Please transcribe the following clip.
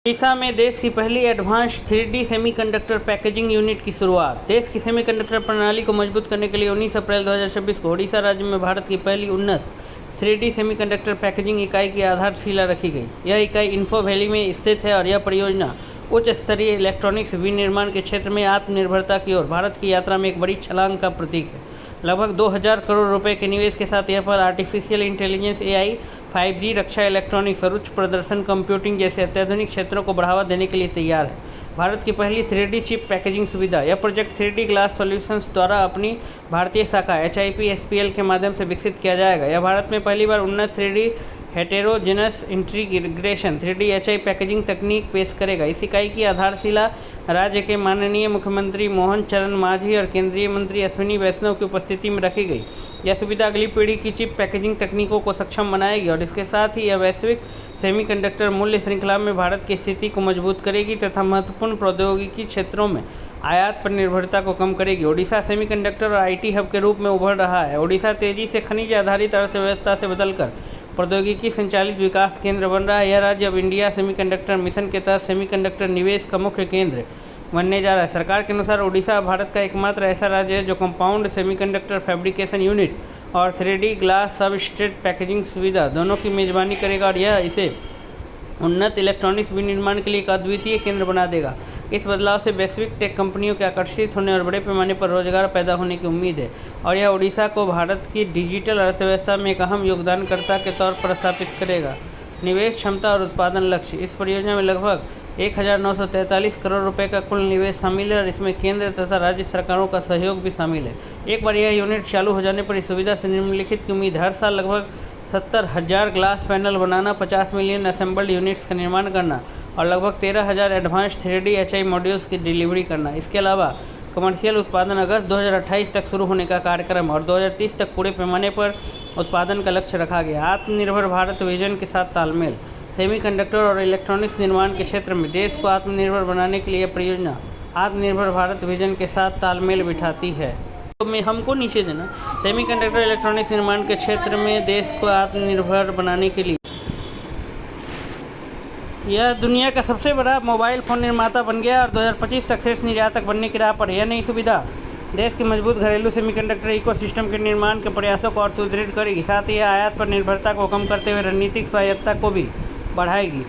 ओडिशा में देश की पहली advance 3D semiconductor packaging unit की शुरुआत। देश की सेमीकंडक्टर प्रणाली को मजबूत करने के लिए 19 अप्रैल 2026 को ओडिशा राज्य में भारत की पहली उन्नत 3D सेमीकंडक्टर पैकेजिंग इकाई की आधारशिला रखी गई। यह इकाई इन्फो वैली में स्थित है और यह परियोजना उच्च स्तरीय इलेक्ट्रॉनिक्स विनिर्माण के क्षेत्र में आत्मनिर्भरता की ओर भारत की यात्रा में एक बड़ी छलांग का प्रतीक है। लगभग 2000 करोड़ रुपए के निवेश के साथ यह पर आर्टिफिशियल इंटेलिजेंस AI, 5G, रक्षा इलेक्ट्रॉनिक्स और उच्च प्रदर्शन कंप्यूटिंग जैसे अत्याधुनिक क्षेत्रों को बढ़ावा देने के लिए तैयार है। भारत की पहली 3D चिप पैकेजिंग सुविधा। यह प्रोजेक्ट 3D ग्लास सॉल्यूशंस द्वारा अपनी भारतीय शाखा HIPSPL के माध्यम से विकसित किया जाएगा। यह भारत में पहली बार उन्नत 3D heterogeneous integration 3D HI packaging तकनीक पेश करेगा। इस इकाई की आधारशिला राज्य के माननीय मुख्यमंत्री मोहन चरण मांझी और केंद्रीय मंत्री अश्विनी वैष्णव की उपस्थिति में रखी गई। यह सुविधा अगली पीढ़ी की चिप पैकेजिंग तकनीकों को सक्षम बनाएगी और इसके साथ ही यह वैश्विक सेमीकंडक्टर मूल्य श्रृंखला में भारत की स्थिति को मजबूत करेगी तथा महत्वपूर्ण प्रौद्योगिकी क्षेत्रों में आयात पर निर्भरता को कम करेगी। ओडिशा सेमीकंडक्टर और IT हब के रूप में उभर रहा है। ओडिशा तेजी से खनिज आधारित अर्थव्यवस्था से बदलकर प्रौद्योगिकी संचालित विकास केंद्र बन रहा है। यह राज्य अब इंडिया सेमीकंडक्टर मिशन के तहत सेमीकंडक्टर निवेश का मुख्य केंद्र बनने जा रहा है। सरकार के अनुसार ओडिशा भारत का एकमात्र ऐसा राज्य है जो कंपाउंड सेमीकंडक्टर फैब्रिकेशन यूनिट और 3D ग्लास सबस्ट्रेट पैकेजिंग सुविधा दोनों की मेजबानी करेगा और यह इसे उन्नत इलेक्ट्रॉनिक्स विनिर्माण के लिए एक अद्वितीय केंद्र बना देगा। इस बदलाव से वैश्विक टेक कंपनियों के आकर्षित होने और बड़े पैमाने पर रोजगार पैदा होने की उम्मीद है और यह ओडिशा को भारत की डिजिटल अर्थव्यवस्था में एक अहम योगदानकर्ता के तौर पर स्थापित करेगा। निवेश क्षमता और उत्पादन लक्ष्य। इस परियोजना में लगभग 1943 करोड़ रुपए का कुल निवेश शामिल है और इसमें केंद्र तथा राज्य सरकारों का सहयोग भी शामिल है। एक बार यह यूनिट चालू हो जाने पर इस सुविधा से निम्नलिखित की उम्मीद है। हर साल लगभग 70,000 ग्लास पैनल बनाना, 50 मिलियन असेंबल्ड यूनिट्स का निर्माण करना और लगभग 13,000 एडवांस 3D HI मॉड्यूल्स की डिलीवरी करना। इसके अलावा कमर्शियल उत्पादन अगस्त 2028 तक शुरू होने का कार्यक्रम और 2030 तक पूरे पैमाने पर उत्पादन का लक्ष्य रखा गया। आत्मनिर्भर भारत विजन के साथ तालमेल। सेमीकंडक्टर और इलेक्ट्रॉनिक्स निर्माण के क्षेत्र में देश को आत्मनिर्भर बनाने के लिए यह परियोजना आत्मनिर्भर भारत विजन के साथ तालमेल बिठाती है। तो मैं हमको नीचे देना। सेमीकंडक्टर इलेक्ट्रॉनिक्स निर्माण के क्षेत्र में देश को आत्मनिर्भर बनाने के लिए यह दुनिया का सबसे बड़ा मोबाइल फ़ोन निर्माता बन गया और 2025 तक शीर्ष निर्यातक बनने की राह पर है। यह नई सुविधा देश के मजबूत घरेलू सेमीकंडक्टर इकोसिस्टम के निर्माण के प्रयासों को और सुदृढ़ करेगी। साथ ही यह आयात पर निर्भरता को कम करते हुए रणनीतिक स्वायत्तता को भी बढ़ाएगी।